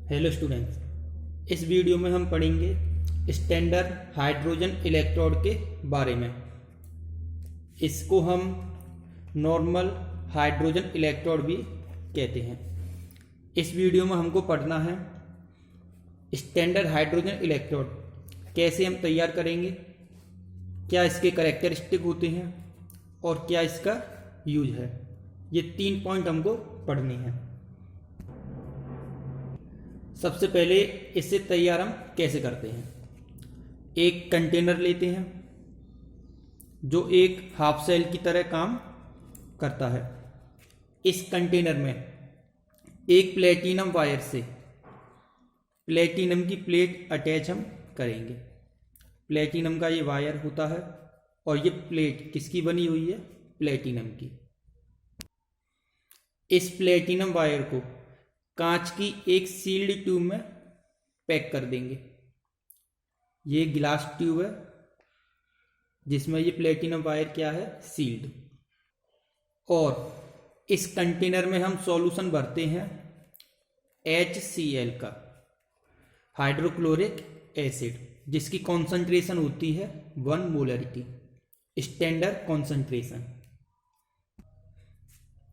Hello students, इस video में हम पढ़ेंगे स्टैंडर्ड हाइड्रोजन इलेक्ट्रोड के बारे में। इसको हम नॉर्मल हाइड्रोजन इलेक्ट्रोड भी कहते हैं। इस वीडियो में हमको पढ़ना है स्टैंडर्ड हाइड्रोजन इलेक्ट्रोड कैसे हम तैयार करेंगे, क्या इसके कैरेक्टरिस्टिक होते हैं और क्या इसका यूज है। ये 3 पॉइंट हमको पढ़ने हैं। सबसे पहले इससे तैयार हम कैसे करते हैं। एक कंटेनर लेते हैं जो एक हाफ सेल की तरह काम करता है। इस कंटेनर में एक प्लेटिनम वायर से प्लेटिनम की प्लेट अटैच हम करेंगे। प्लेटिनम का ये वायर होता है और ये प्लेट किसकी बनी हुई है? प्लेटिनम की। इस प्लेटिनम वायर को कांच की एक सील्ड ट्यूब में पैक कर देंगे। ये ग्लास ट्यूब है जिसमें ये प्लेटिनम वायर क्या है? सील्ड। और इस कंटेनर में हम सॉल्यूशन भरते हैं HCl का, हाइड्रोक्लोरिक एसिड, जिसकी कॉन्सेंट्रेशन होती है 1 मोलरिटी, स्टैंडर्ड कॉन्सेंट्रेशन।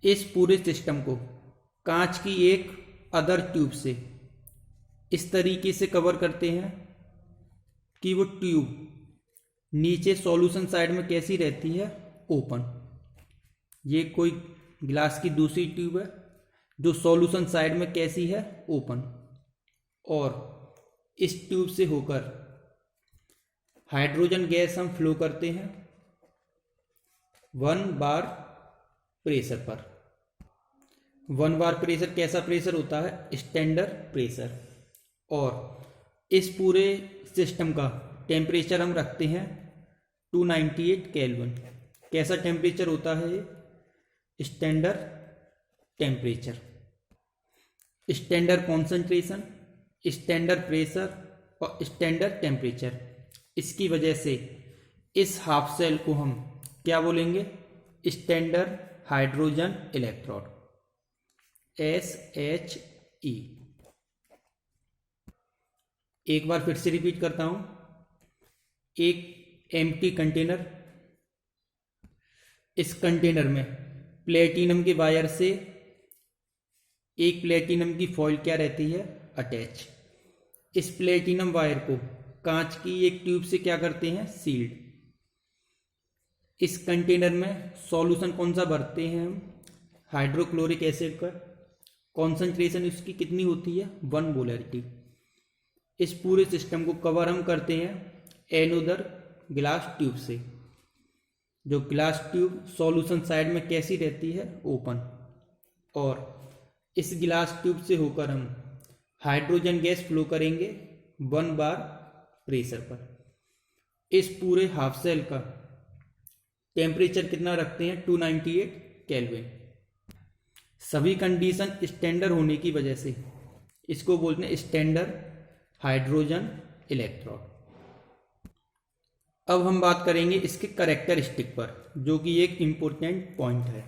इस पूरे सिस्टम को कांच की एक अदर ट्यूब से इस तरीके से कवर करते हैं कि वो ट्यूब नीचे सॉल्यूशन साइड में कैसी रहती है? ओपन। ये कोई ग्लास की दूसरी ट्यूब है जो सॉल्यूशन साइड में कैसी है? ओपन। और इस ट्यूब से होकर हाइड्रोजन गैस हम फ्लो करते हैं 1 बार प्रेशर पर। 1 बार प्रेशर कैसा प्रेशर होता है? Standard pressure. और इस पूरे सिस्टम का टेम्परेचर हम रखते हैं 298 केल्विन। कैसा टेम्परेचर होता है ये? Standard temperature. Standard concentration, standard pressure और स्टैंडर्ड टेम्परेचर। इसकी वजह से इस हाफ सेल को हम क्या बोलेंगे? Standard hydrogen electrode, SHE। एक बार फिर से रिपीट करता हूं। एक एम्प्टी कंटेनर, इस कंटेनर में प्लेटिनम के वायर से एक प्लेटिनम की फॉइल क्या रहती है? अटैच। इस प्लेटिनम वायर को कांच की एक ट्यूब से क्या करते हैं? सील्ड। इस कंटेनर में सॉल्यूशन कौन सा भरते हैं हम? हाइड्रोक्लोरिक एसिड का। कॉन्सेंट्रेशन इसकी कितनी होती है? 1 मोलरिटी। इस पूरे सिस्टम को कवर हम करते हैं एनोदर ग्लास ट्यूब से, जो ग्लास ट्यूब सॉल्यूशन साइड में कैसी रहती है? ओपन। और इस ग्लास ट्यूब से होकर हम हाइड्रोजन गैस फ्लो करेंगे 1 बार प्रेशर पर। इस पूरे हाफ सेल का टेम्परेचर कितना रखते हैं? 298 केल्विन। सभी कंडीशन स्टैंडर्ड होने की वजह से इसको बोलते हैं स्टैंडर्ड हाइड्रोजन इलेक्ट्रोड। अब हम बात करेंगे इसके कैरेक्टरिस्टिक पर, जो कि एक इम्पोर्टेंट पॉइंट है।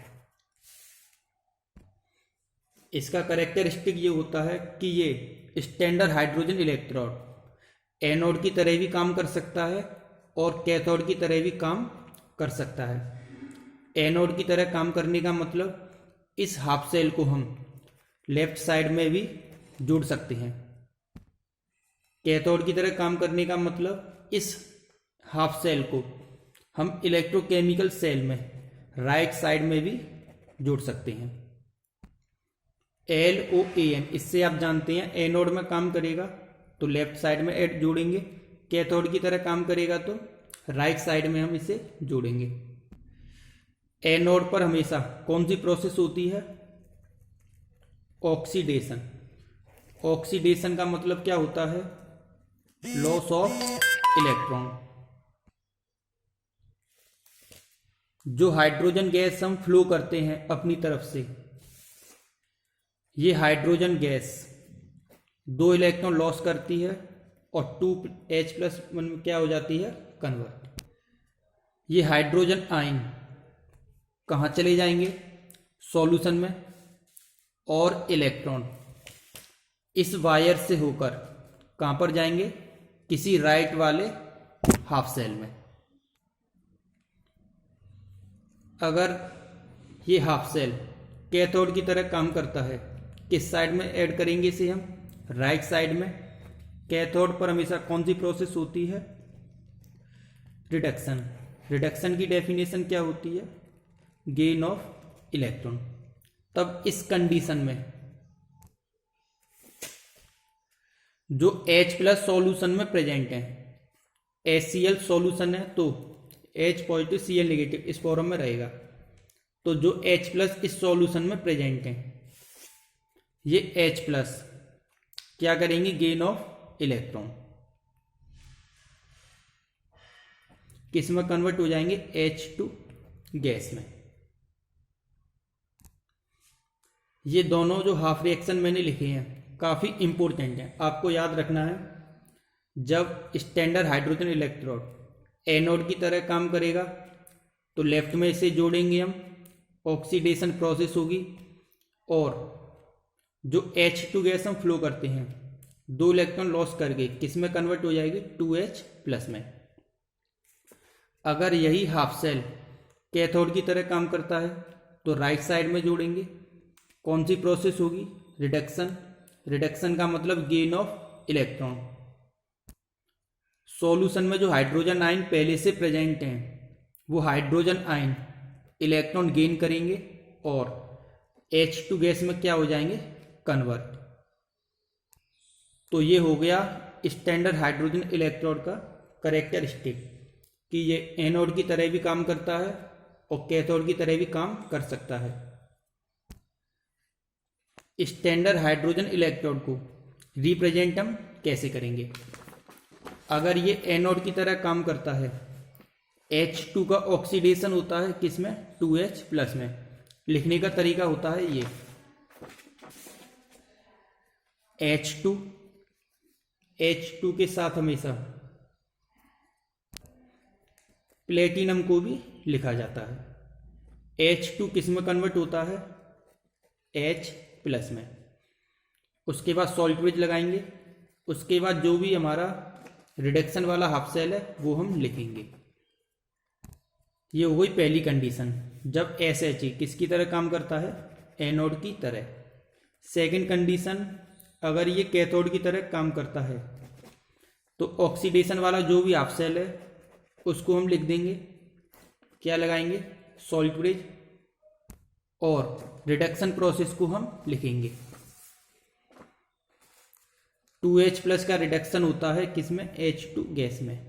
इसका कैरेक्टरिस्टिक ये होता है कि ये स्टैंडर्ड हाइड्रोजन इलेक्ट्रोड एनोड की तरह भी काम कर सकता है और कैथोड की तरह भी काम कर सकता है। एनोड की तरह काम करने का मतलब इस हाफ सेल को हम लेफ्ट साइड में भी जोड़ सकते हैं। कैथोड की तरह काम करने का मतलब इस हाफ सेल को हम इलेक्ट्रोकेमिकल सेल में राइट साइड में भी जोड़ सकते हैं। LOAN, इससे आप जानते हैं एनोड में काम करेगा तो लेफ्ट साइड में एड जोड़ेंगे, कैथोड की तरह काम करेगा तो राइट साइड में हम इसे जोड़ेंगे। एनोड पर हमेशा कौन सी प्रोसेस होती है? ऑक्सीडेशन। ऑक्सीडेशन का मतलब क्या होता है? Loss of electron. जो हाइड्रोजन गैस हम फ्लो करते हैं अपनी तरफ से, ये हाइड्रोजन गैस 2 इलेक्ट्रॉन लॉस करती है और 2H+1 में क्या हो जाती है? कन्वर्ट। ये हाइड्रोजन आयन कहाँ चले जाएंगे? सॉल्यूशन में। और इलेक्ट्रॉन इस वायर से होकर कहाँ पर जाएंगे, किसी राइट वाले हाफ सेल में। अगर ये हाफ सेल कैथोड की तरह काम करता है, किस साइड में ऐड करेंगे इसे हम, राइट साइड में। कैथोड पर हमेशा कौन सी प्रोसेस होती है, रिडक्शन। रिडक्शन की डेफिनेशन क्या होती है, गेन ऑफ इलेक्ट्रॉन। तब इस कंडीशन में जो H प्लस सॉल्यूशन में प्रेजेंट है, HCl सॉल्यूशन है तो H पॉजिटिव Cl नेगेटिव इस फॉर्म में रहेगा। तो जो H प्लस इस सॉल्यूशन में प्रेजेंट है, ये H प्लस क्या करेंगे, गेन ऑफ इलेक्ट्रॉन, किस में कन्वर्ट हो जाएंगे, H2 गैस में। ये दोनों जो हाफ रिएक्शन मैंने लिखे हैं काफ़ी इंपॉर्टेंट है, आपको याद रखना है। जब स्टैंडर्ड हाइड्रोजन इलेक्ट्रोड एनोड की तरह काम करेगा तो लेफ्ट में इसे जोड़ेंगे हम, ऑक्सीडेशन प्रोसेस होगी और जो H2 गैस हम फ्लो करते हैं 2 इलेक्ट्रॉन लॉस करके किस में कन्वर्ट हो जाएगी, 2H प्लस में। अगर यही हाफ सेल कैथोड की तरह काम करता है तो राइट साइड में जोड़ेंगे, कौन सी प्रोसेस होगी, रिडक्शन। रिडक्शन का मतलब गेन ऑफ इलेक्ट्रॉन। सॉल्यूशन में जो हाइड्रोजन आयन पहले से प्रेजेंट हैं वो हाइड्रोजन आयन इलेक्ट्रॉन गेन करेंगे और H2 गैस में क्या हो जाएंगे, कन्वर्ट। तो ये हो गया स्टैंडर्ड हाइड्रोजन इलेक्ट्रोड का कैरेक्टरिस्टिक कि ये एनोड की तरह भी काम करता है और कैथोड की तरह भी काम कर सकता है। स्टैंडर्ड हाइड्रोजन इलेक्ट्रोड को रिप्रेजेंट हम कैसे करेंगे, अगर ये एनोड की तरह काम करता है, H2 का ऑक्सीडेशन होता है किसमें, 2H प्लस में। लिखने का तरीका होता है ये, H2 के साथ हमेशा प्लेटिनम को भी लिखा जाता है। H2 किस में कन्वर्ट होता है, H प्लस में। उसके बाद सॉल्ट ब्रिज लगाएंगे, उसके बाद जो भी हमारा रिडक्शन वाला हाफ सेल है वो हम लिखेंगे। ये हो गई पहली कंडीशन, जब SHE किसकी तरह काम करता है, एनोड की तरह। सेकंड कंडीशन, अगर ये कैथोड की तरह काम करता है तो ऑक्सीडेशन वाला जो भी हाफ सेल है उसको हम लिख देंगे, क्या लगाएंगे, सॉल्ट ब्रिज, और रिडक्शन प्रोसेस को हम लिखेंगे। 2H प्लस का रिडक्शन होता है किसमें, H2 गैस में।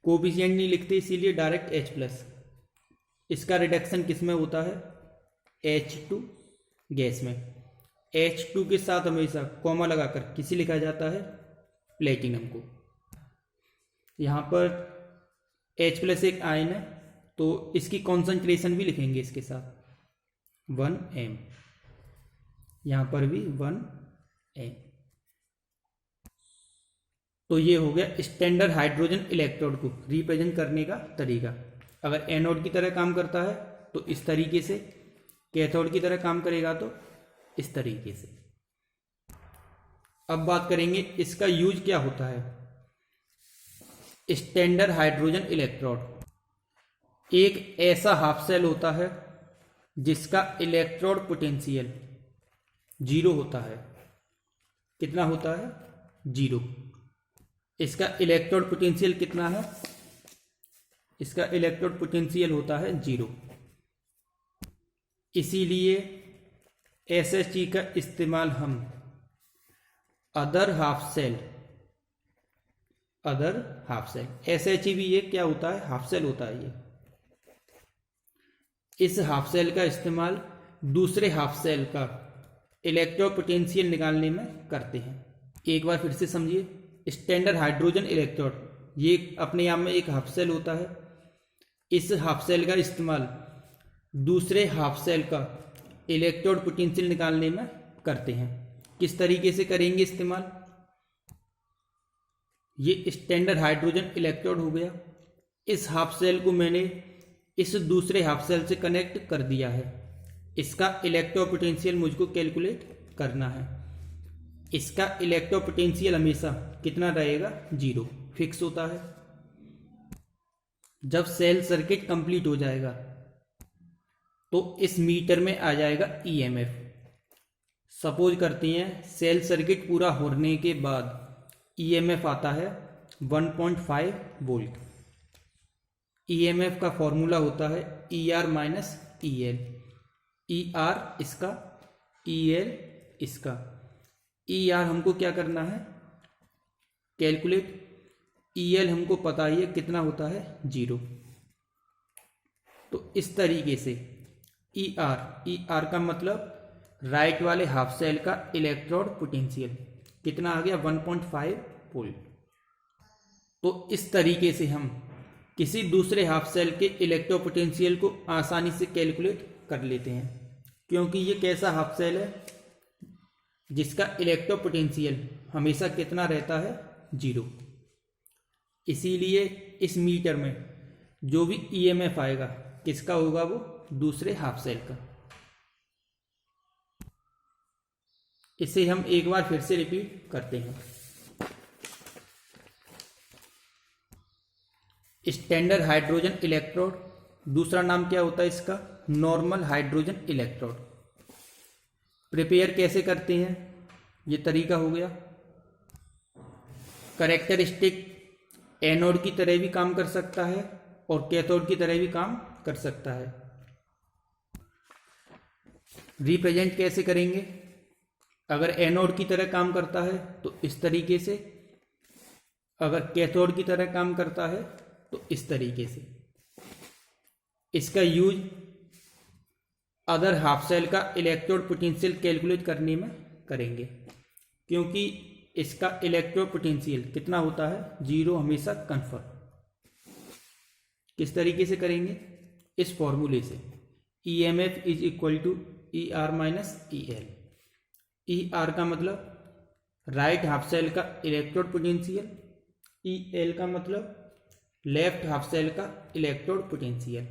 कोफिशिएंट नहीं लिखते इसीलिए डायरेक्ट H प्लस। इसका रिडक्शन किसमें होता है, H2 गैस में। H2 के साथ हमेशा कॉमा लगाकर किसे लिखा जाता है, प्लेटिनम को। यहाँ पर H प्लस एक आयन है तो इसकी कॉन्सेंट्रेशन भी लिखेंगे इसके साथ, 1m। यहाँ पर भी 1m। तो ये हो गया स्टैंडर्ड हाइड्रोजन इलेक्ट्रोड को रिप्रेजेंट करने का तरीका। अगर एनोड की तरह काम करता है तो इस तरीके से, कैथोड की तरह काम करेगा तो इस तरीके से। अब बात करेंगे इसका यूज क्या होता है। स्टैंडर्ड हाइड्रोजन इलेक्ट्रोड एक ऐसा हाफ सेल होता है जिसका इलेक्ट्रोड पोटेंशियल 0 होता है। कितना होता है, 0। इसका इलेक्ट्रोड पोटेंशियल कितना है, इसका इलेक्ट्रोड पोटेंशियल होता है 0। इसीलिए SHE का इस्तेमाल हम अदर हाफ सेल SHE भी ये क्या होता है, हाफ सेल होता है। ये इस हाफ सेल का इस्तेमाल दूसरे हाफ सेल का इलेक्ट्रो पोटेंशियल निकालने में करते हैं। एक बार फिर से समझिए, स्टैंडर्ड हाइड्रोजन इलेक्ट्रोड ये अपने आप में एक हाफ सेल होता है। इस हाफ सेल का इस्तेमाल दूसरे हाफ सेल का इलेक्ट्रोड पोटेंशियल निकालने में करते हैं। किस तरीके से करेंगे इस्तेमाल, ये स्टैंडर्ड हाइड्रोजन इलेक्ट्रोड हो गया। इस हाफ सेल को मैंने इस दूसरे हाफ सेल से कनेक्ट कर दिया है। इसका इलेक्ट्रो पोटेंशियल मुझको कैलकुलेट करना है। इसका इलेक्ट्रोपोटेंशियल हमेशा कितना रहेगा, 0 फिक्स होता है। जब सेल सर्किट कंप्लीट हो जाएगा तो इस मीटर में आ जाएगा ईएमएफ। सपोज करते हैं सेल सर्किट पूरा होने के बाद ईएमएफ आता है 1.5 वोल्ट। ईएमएफ का फॉर्मूला होता है ER माइनस EL। ER इसका, EL इसका। ER हमको क्या करना है, कैलकुलेट। EL हमको पता ही है कितना होता है, 0। तो इस तरीके से ER का मतलब राइट वाले हाफ सेल का इलेक्ट्रोड पोटेंशियल कितना आ गया, 1.5 वोल्ट। तो इस तरीके से हम किसी दूसरे हाफ सेल के इलेक्ट्रो पोटेंशियल को आसानी से कैलकुलेट कर लेते हैं, क्योंकि ये कैसा हाफ सेल है जिसका इलेक्ट्रो पोटेंशियल हमेशा कितना रहता है, 0। इसीलिए इस मीटर में जो भी ईएमएफ आएगा किसका होगा, वो दूसरे हाफ सेल का। इसे हम एक बार फिर से रिपीट करते हैं। स्टैंडर्ड हाइड्रोजन इलेक्ट्रोड, दूसरा नाम क्या होता है इसका, नॉर्मल हाइड्रोजन इलेक्ट्रोड। प्रिपेयर कैसे करते हैं, ये तरीका हो गया। कैरेक्टरिस्टिक एनोड की तरह भी काम कर सकता है और कैथोड की तरह भी काम कर सकता है। रिप्रेजेंट कैसे करेंगे, अगर एनोड की तरह काम करता है तो इस तरीके से, अगर कैथोड की तरह काम करता है तो इस तरीके से। इसका यूज अदर हाफ सेल का इलेक्ट्रोड पोटेंशियल कैलकुलेट करने में करेंगे, क्योंकि इसका इलेक्ट्रोड पोटेंशियल कितना होता है, 0 हमेशा कन्फर्म। किस तरीके से करेंगे, इस फॉर्मूले से, EMF is equal to ER minus EL। ER का मतलब राइट हाफ सेल का इलेक्ट्रोड पोटेंशियल, EL का मतलब लेफ्ट हाफ सेल का इलेक्ट्रोड पोटेंशियल।